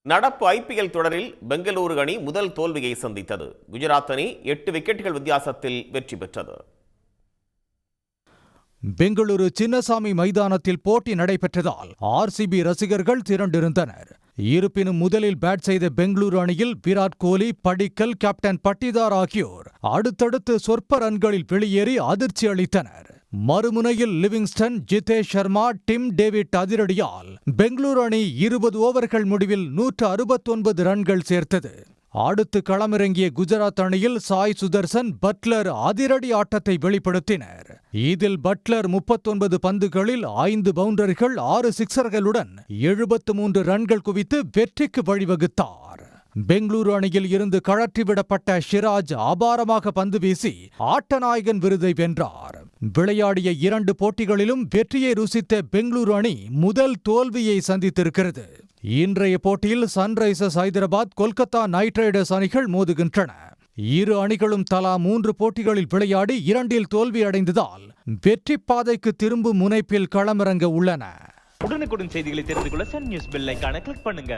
நடப்பு ஐபிஎல் தொடரில் பெங்களூரு அணி முதல் தோல்வியை சந்தித்தது. குஜராத் அணி 8 விக்கெட்டுகள் வித்தியாசத்தில் வெற்றி பெற்றது. பெங்களூரு சின்னசாமி மைதானத்தில் போட்டி நடைபெற்றதால் ஆர்சிபி ரசிகர்கள் திரண்டிருந்தனர். இருப்பினும் முதலில் பேட் செய்த பெங்களூரு அணியில் விராட் கோலி, படிக்கல், கேப்டன் பட்டிதார் ஆகியோர் அடுத்தடுத்து சொற்ப ரன்களில் வெளியேறி அதிர்ச்சி அளித்தனர். மறுமுனையில் Livingstone, Jitesh Sharma, Tim David அதிரடியால் பெங்களூரு அணி 20 ஓவர்கள் முடிவில் 169 ரன்கள் சேர்த்தது. அடுத்து களமிறங்கிய குஜராத் அணியில் சாய் சுதர்சன், பட்லர் அதிரடி ஆட்டத்தை வெளிப்படுத்தினர். இதில் பட்லர் 39 பந்துகளில் 5 பவுண்டரிகள், 6 சிக்சர்களுடன் 73 ரன்கள் குவித்து வெற்றிக்கு வழிவகுத்தார். பெங்களூரு அணியில் இருந்து கழற்றிவிடப்பட்ட ஷிராஜ் அபாரமாக பந்து வீசி ஆட்டநாயகன் விருதை வென்றார். விளையாடிய 2 போட்டிகளிலும் வெற்றியை ருசித்த பெங்களூரு அணி முதல் தோல்வியை சந்தித்திருக்கிறது. இன்றைய போட்டியில் Sunrisers Hyderabad, Kolkata night Riders அணிகள் மோதுகின்றன. இரு அணிகளும் தலா 3 போட்டிகளில் விளையாடி 2இல் தோல்வி அடைந்ததால் வெற்றி பாதைக்கு திரும்பும் முனைப்பில் களமிறங்க உள்ளன. உடனுக்குடன் செய்திகளை தெரிந்து கொள்ள சன் நியூஸ் பெல் ஐகானை கிளிக் பண்ணுங்க.